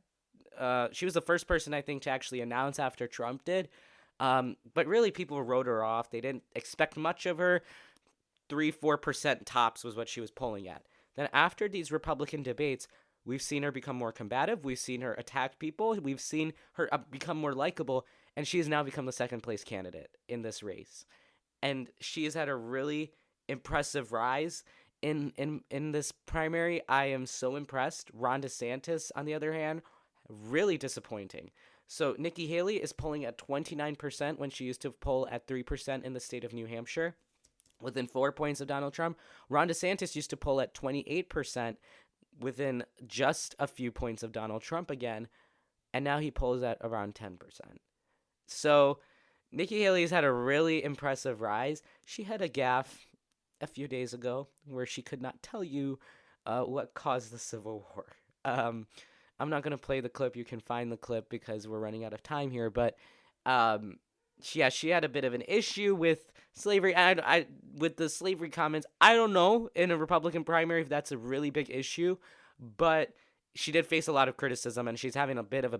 S1: she was the first person, I think, to actually announce after Trump did. But really, people wrote her off. They didn't expect much of her. 3-4% tops was what she was polling at. Then after these Republican debates, we've seen her become more combative. We've seen her attack people. We've seen her become more likable. And she has now become the second place candidate in this race. And she has had a really impressive rise in this primary. I am so impressed. Ron DeSantis, on the other hand, really disappointing. So Nikki Haley is polling at 29% when she used to poll at 3% in the state of New Hampshire, within 4 points of Donald Trump. Ron DeSantis used to poll at 28%, within just a few points of Donald Trump again, and now he polls at around 10%. So Nikki Haley's had a really impressive rise. She had a gaffe a few days ago where she could not tell you what caused the Civil War. I'm not going to play the clip. You can find the clip because we're running out of time here, but she had a bit of an issue with slavery. With the slavery comments, I don't know in a Republican primary if that's a really big issue, but she did face a lot of criticism, and she's having a bit of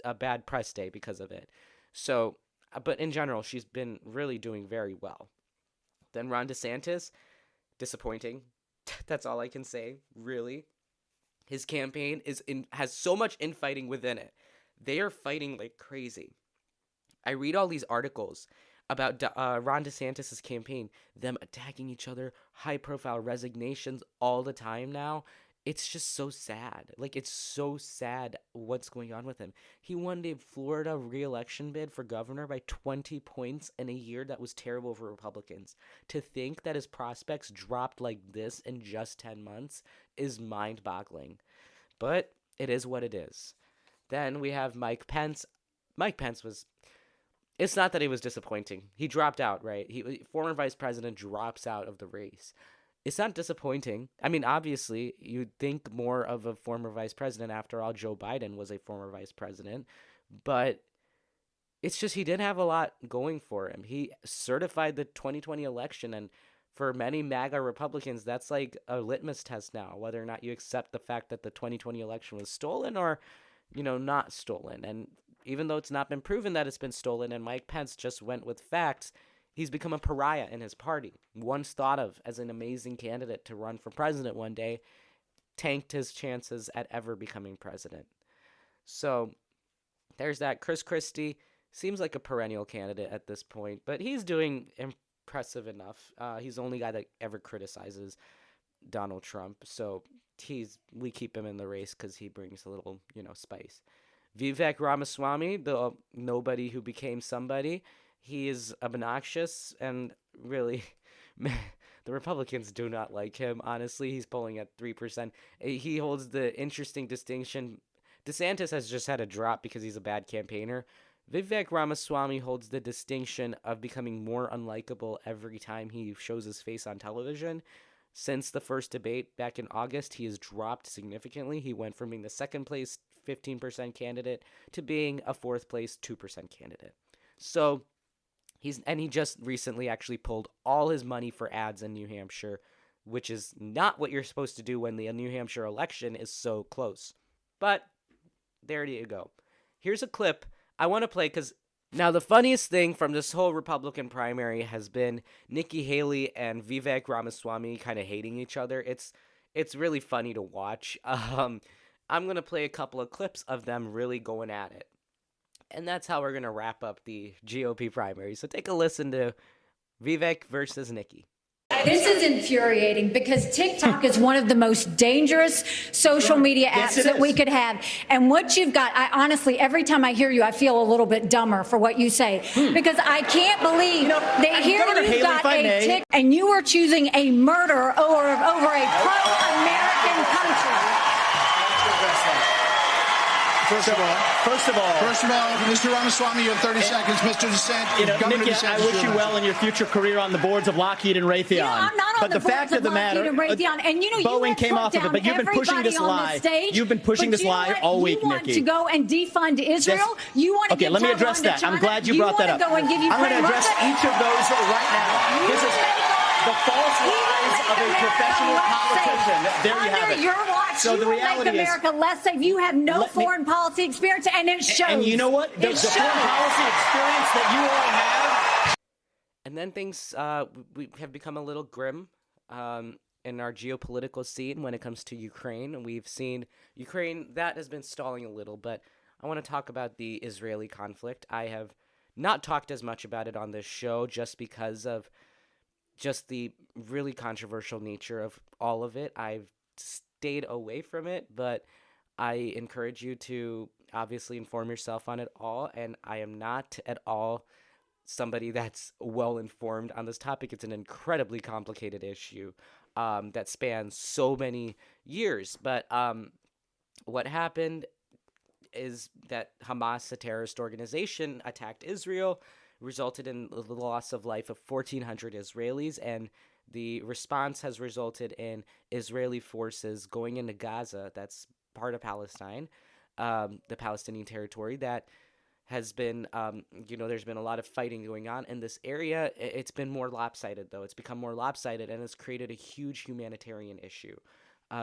S1: a bad press day because of it. So, but in general, she's been really doing very well. Then Ron DeSantis, disappointing. That's all I can say, really. His campaign has so much infighting within it. They are fighting like crazy. I read all these articles about Ron DeSantis' campaign, them attacking each other, high-profile resignations all the time now. It's just so sad. Like, it's so sad what's going on with him. He won the Florida re-election bid for governor by 20 points in a year that was terrible for Republicans. To think that his prospects dropped like this in just 10 months is mind-boggling. But it is what it is. Then we have Mike Pence. Mike Pence was... It's not that he was disappointing. He dropped out, right? Former vice president drops out of the race. It's not disappointing. I mean, obviously, you'd think more of a former vice president. After all, Joe Biden was a former vice president. But it's just he didn't have a lot going for him. He certified the 2020 election, and for many MAGA Republicans, that's like a litmus test now, whether or not you accept the fact that the 2020 election was stolen or, not stolen. And even though it's not been proven that it's been stolen, and Mike Pence just went with facts, he's become a pariah in his party. Once thought of as an amazing candidate to run for president one day, tanked his chances at ever becoming president. So there's that. Chris Christie seems like a perennial candidate at this point, but he's doing impressive enough. He's the only guy that ever criticizes Donald Trump, so we keep him in the race because he brings a little, spice. Vivek Ramaswamy, the nobody who became somebody, he is obnoxious, and really, the Republicans do not like him. Honestly, he's polling at 3%. He holds the interesting distinction. DeSantis has just had a drop because he's a bad campaigner. Vivek Ramaswamy holds the distinction of becoming more unlikable every time he shows his face on television. Since the first debate back in August, he has dropped significantly. He went from being the second place 15% candidate to being a fourth place 2% candidate. So he just recently actually pulled all his money for ads in New Hampshire, which is not what you're supposed to do when the New Hampshire election is so close. But there you go. Here's a clip I want to play because now the funniest thing from this whole Republican primary has been Nikki Haley and Vivek Ramaswamy kind of hating each other. It's really funny to watch. I'm going to play a couple of clips of them really going at it. And that's how we're going to wrap up the GOP primary. So take a listen to Vivek versus Nikki.
S4: This is infuriating because TikTok is one of the most dangerous social media apps that we could have. And what you've got, I honestly, every time I hear you, I feel a little bit dumber for what you say. Because I can't believe that here you've got a tick and you are choosing a murder over a pro-American country.
S5: First of all, Mr. Ramaswamy, you have 30 seconds. Mr. DeSantis,
S6: Nikki, I wish you well in your future career on the boards of Lockheed and Raytheon.
S4: I'm not on the boards of Lockheed and Raytheon. And
S6: Boeing came off of it, but you've been pushing this lie. You've been pushing this lie all week, Nikki.
S4: You want to go and defund Israel? You want to
S6: okay, let me address that. I'm glad you brought that up. I'm going to address each of those right now. This is the false lies of a professional politician. There you have it.
S4: Your watch, so the reality make America less safe. You have no foreign policy experience, and it shows.
S6: And you know what? The foreign policy experience that you all have.
S1: And then things we have become a little grim in our geopolitical scene when it comes to Ukraine. We've seen Ukraine, that has been stalling a little, but I want to talk about the Israeli conflict. I have not talked as much about it on this show just because of just the really controversial nature of all of it. I've stayed away from it, but I encourage you to obviously inform yourself on it all, and I am not at all somebody that's well informed on this topic. It's an incredibly complicated issue that spans so many years, but what happened is that Hamas, a terrorist organization, attacked Israel, resulted in the loss of life of 1,400 Israelis, and the response has resulted in Israeli forces going into Gaza, that's part of Palestine, the Palestinian territory, that has been, there's been a lot of fighting going on in this area. It's been more lopsided, though. It's become more lopsided, and it's created a huge humanitarian issue.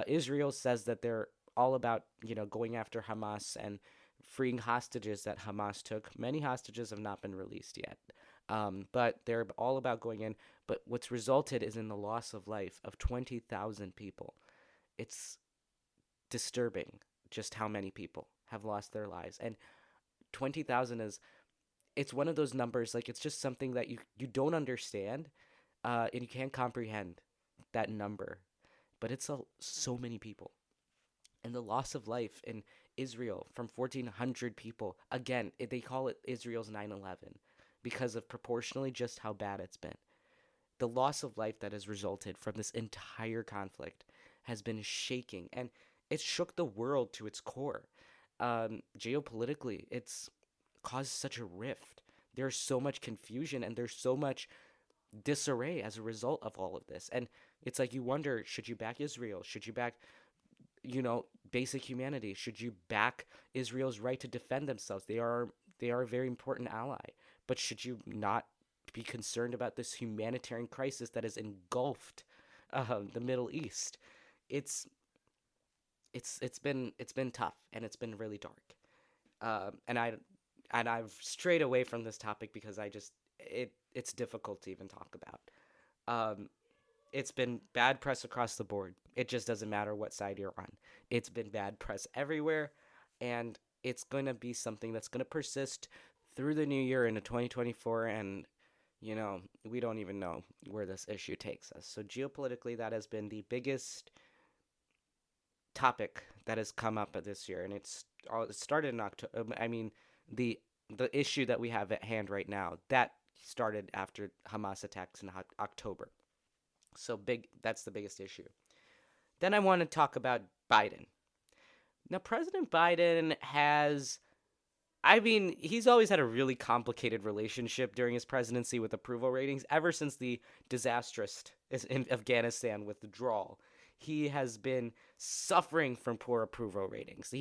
S1: Israel says that they're all about, going after Hamas and freeing hostages that Hamas took. Many hostages have not been released yet, but they're all about going in. But what's resulted is in the loss of life of 20,000 people. It's disturbing just how many people have lost their lives. And 20,000 it's one of those numbers, like it's just something that you don't understand, and you can't comprehend that number. But it's so many people. And the loss of life in Israel from 1,400 people, again, they call it Israel's 9/11 because of proportionally just how bad it's been. The loss of life that has resulted from this entire conflict has been shaking, and it shook the world to its core. Geopolitically, it's caused such a rift. There's so much confusion, and there's so much disarray as a result of all of this. And it's like you wonder, should you back Israel? Should you back basic humanity? Should you back Israel's right to defend themselves? They are a very important ally. But should you not be concerned about this humanitarian crisis that has engulfed the Middle East. It's been tough, and it's been really dark. And I've strayed away from this topic because it's difficult to even talk about. It's been bad press across the board. It just doesn't matter what side you're on. It's been bad press everywhere, and it's going to be something that's going to persist through the new year into 2024, and, we don't even know where this issue takes us. So geopolitically, that has been the biggest topic that has come up this year, and it started in October. I mean, the issue that we have at hand right now, that started after Hamas attacks in October. So that's the biggest issue. Then I want to talk about Biden. Now, President Biden he's always had a really complicated relationship during his presidency with approval ratings ever since the disastrous in Afghanistan withdrawal. He has been suffering from poor approval ratings.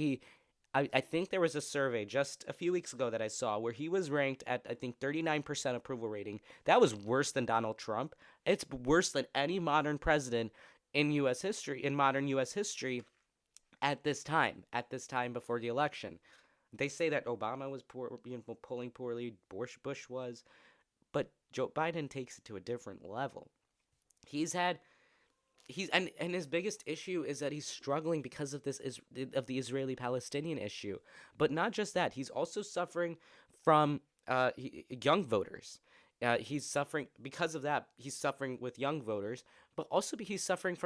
S1: I think there was a survey just a few weeks ago that I saw where he was ranked at, I think, 39% approval rating. That was worse than Donald Trump. It's worse than any modern president in modern U.S. history at this time before the election. They say that Obama was polling poorly, Bush was, but Joe Biden takes it to a different level. And his biggest issue is that he's struggling because of the Israeli-Palestinian issue. But not just that, he's also suffering from young voters. He's suffering because of that. He's suffering with young voters, but also he's suffering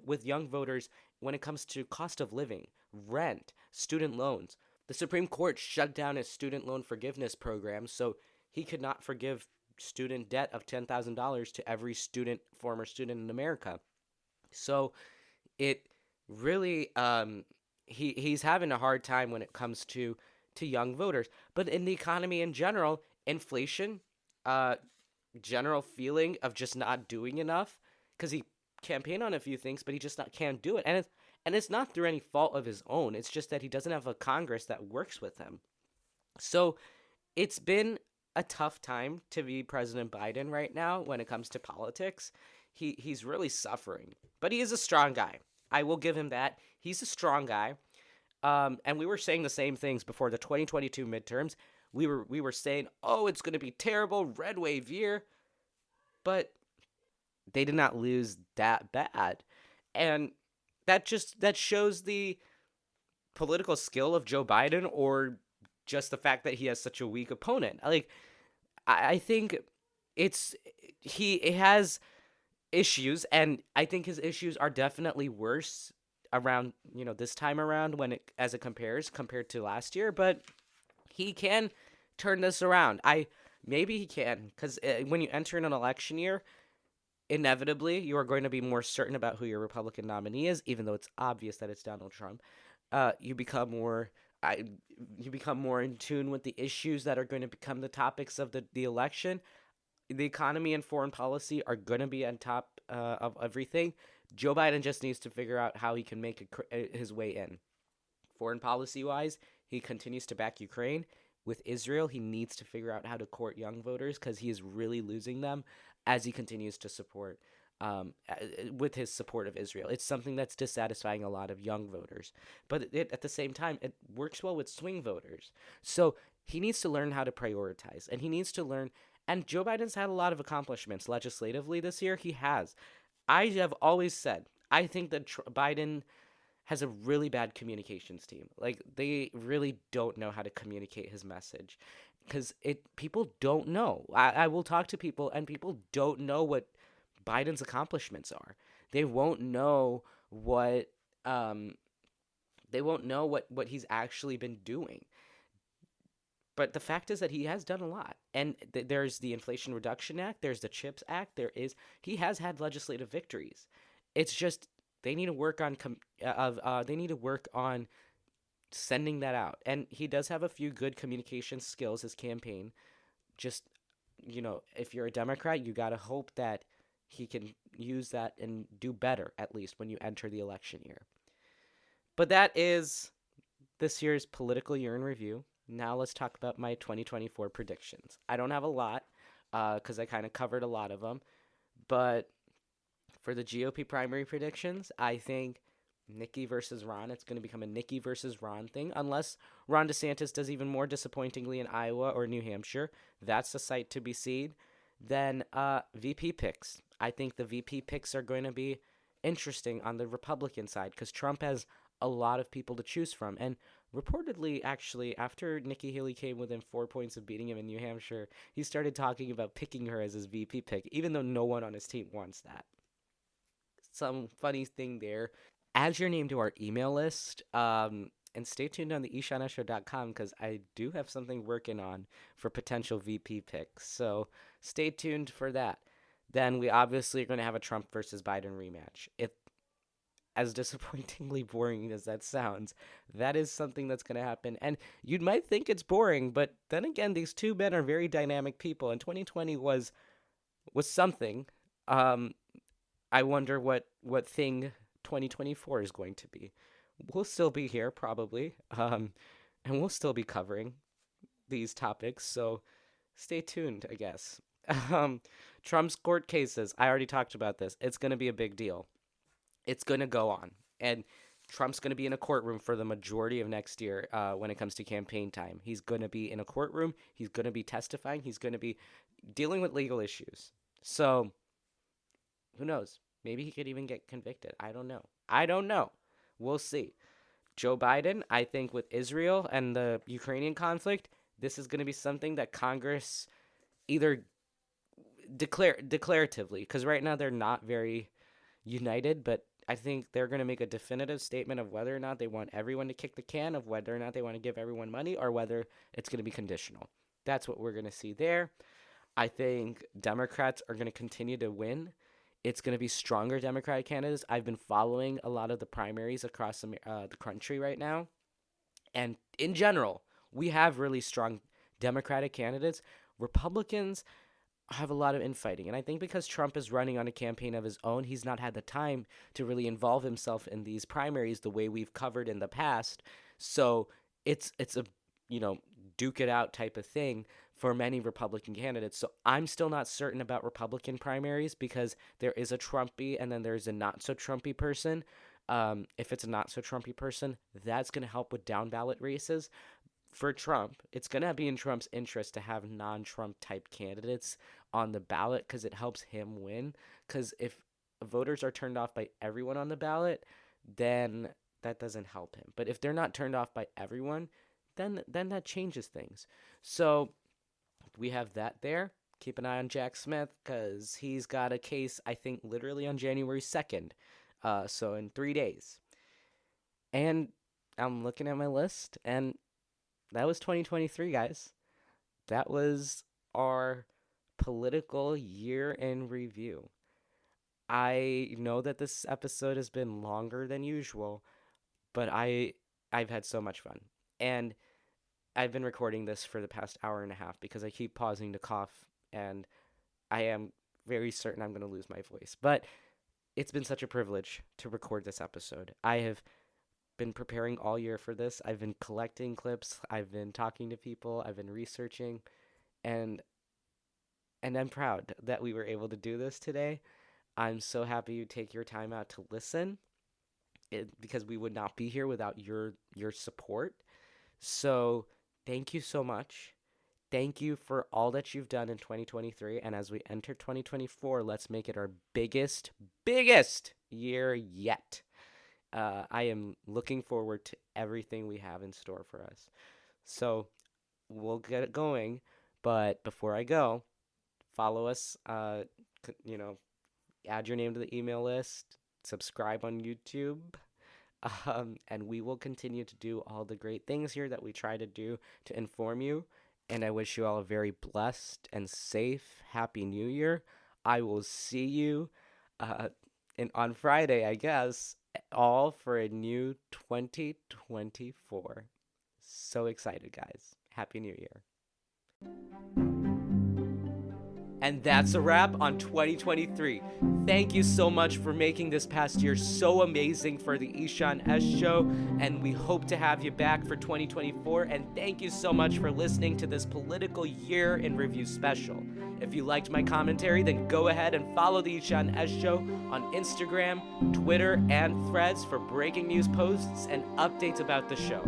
S1: with young voters when it comes to cost of living, rent, student loans. The Supreme Court shut down his student loan forgiveness program, so he could not forgive student debt of $10,000 to every former student in America. So it really, he's having a hard time when it comes to young voters. But in the economy in general, inflation, general feeling of just not doing enough, because he campaigned on a few things, but he just can't do it. And it's not through any fault of his own. It's just that he doesn't have a Congress that works with him. So it's been a tough time to be President Biden right now when it comes to politics. He's really suffering, but he is a strong guy. I will give him that. He's a strong guy. And we were saying the same things before the 2022 midterms. We were saying, oh, it's going to be terrible, red wave year. But they did not lose that bad. And that shows the political skill of Joe Biden, or just the fact that he has such a weak opponent. Like, I think he has issues, and I think his issues are definitely worse around, this time around as it compared to last year, but he can turn this around. Maybe he can, because when you enter in an election year, inevitably you are going to be more certain about who your Republican nominee is, even though it's obvious that it's Donald Trump. You become more in tune with the issues that are going to become the topics of the election. The economy and foreign policy are going to be on top of everything. Joe Biden just needs to figure out how he can make his way in. Foreign policy-wise, he continues to back Ukraine. With Israel, he needs to figure out how to court young voters, because he is really losing them as he continues to support with his support of Israel. It's something that's dissatisfying a lot of young voters. But at the same time, it works well with swing voters. So he needs to learn how to prioritize, and he needs to learn. And Joe Biden's had a lot of accomplishments legislatively this year. He has. I have always said, I think that Biden has a really bad communications team. Like, they really don't know how to communicate his message, because people don't know. I will talk to people, and people don't know what Biden's accomplishments are. They won't know what he's actually been doing. But the fact is that he has done a lot. And there's the Inflation Reduction Act, there's the CHIPS Act, he has had legislative victories. It's just they need to work on sending that out. And he does have a few good communication skills, his campaign. Just, if you're a Democrat, you got to hope that he can use that and do better, at least when you enter the election year. But that is this year's political year in review. Now let's talk about my 2024 predictions. I don't have a lot. because I kind of covered a lot of them. But for the GOP primary predictions, I think Nikki versus Ron, it's going to become a Nikki versus Ron thing, unless Ron DeSantis does even more disappointingly in Iowa or New Hampshire. That's a sight to be seen. Then VP picks. I think the VP picks are going to be interesting on the Republican side because Trump has a lot of people to choose from. And reportedly, actually, after Nikki Haley came within 4 points of beating him in New Hampshire, he started talking about picking her as his VP pick, even though no one on his team wants that. Some funny thing there. Add your name to our email list, and stay tuned on the IshaanSshow.com because I do have something working on for potential VP picks. So stay tuned for that. Then we obviously are going to have a Trump versus Biden rematch. As disappointingly boring as that sounds, that is something that's going to happen. And you might think it's boring, but then again, these two men are very dynamic people, and 2020 was something. I wonder what thing 2024 is going to be. We'll still be here probably, and we'll still be covering these topics, so stay tuned, I guess. Trump's court cases, I already talked about this. It's going to be a big deal. It's going to go on, and Trump's going to be in a courtroom for the majority of next year when it comes to campaign time. He's going to be in a courtroom. He's going to be testifying. He's going to be dealing with legal issues. So who knows? Maybe he could even get convicted. I don't know. We'll see. Joe Biden, I think with Israel and the Ukrainian conflict, this is going to be something that Congress either declaratively, because right now they're not very united, but I think they're going to make a definitive statement of whether or not they want everyone to kick the can, of whether or not they want to give everyone money, or whether it's going to be conditional. That's what we're going to see there. I think Democrats are going to continue to win. It's going to be stronger Democratic candidates. I've been following a lot of the primaries across the country right now. And in general, we have really strong Democratic candidates. Republicans have a lot of infighting. And I think because Trump is running on a campaign of his own, he's not had the time to really involve himself in these primaries the way we've covered in the past. So it's a, duke it out type of thing for many Republican candidates. So I'm still not certain about Republican primaries because there is a Trumpy and then there's a not so Trumpy person. If it's a not so Trumpy person, that's going to help with down ballot races. For Trump, it's going to be in Trump's interest to have non-Trump type candidates on the ballot because it helps him win. Because if voters are turned off by everyone on the ballot, then that doesn't help him. But if they're not turned off by everyone, then that changes things. So we have that there. Keep an eye on Jack Smith because he's got a case, I think, literally on January 2nd. So in 3 days. And I'm looking at my list, and that was 2023, guys. That was our political year in review. I know that this episode has been longer than usual, but I've had so much fun. And I've been recording this for the past hour and a half because I keep pausing to cough, and I am very certain I'm going to lose my voice. But it's been such a privilege to record this episode. I have been preparing all year for this. I've been collecting clips. I've been talking to people. I've been researching, and I'm proud that we were able to do this today. I'm so happy you take your time out to listen, because we would not be here without your support. So thank you so much. Thank you for all that you've done in 2023. And as we enter 2024, let's make it our biggest year yet. I am looking forward to everything we have in store for us. So we'll get it going. But before I go, follow us, add your name to the email list, subscribe on YouTube. And we will continue to do all the great things here that we try to do to inform you. And I wish you all a very blessed and safe Happy New Year. I will see you on Friday, I guess, all for a new 2024. So excited, guys. Happy New Year. And that's a wrap on 2023. Thank you so much for making this past year so amazing for the Ishaan S Show, and we hope to have you back for 2024. And thank you so much for listening to this political year in review special. If you liked my commentary, then go ahead and follow the Ishaan S Show on Instagram, Twitter, and Threads for breaking news posts and updates about the show.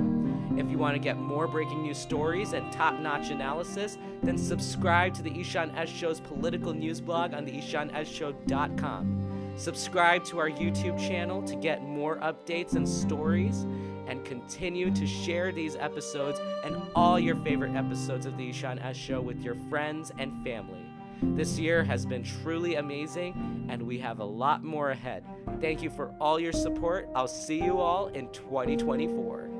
S1: If you want to get more breaking news stories and top-notch analysis, then subscribe to the Ishaan S Show's political news blog on the IshaanSShow.com. Subscribe to our YouTube channel to get more updates and stories, and continue to share these episodes and all your favorite episodes of the Ishaan S Show with your friends and family. This year has been truly amazing, and we have a lot more ahead. Thank you for all your support. I'll see you all in 2024.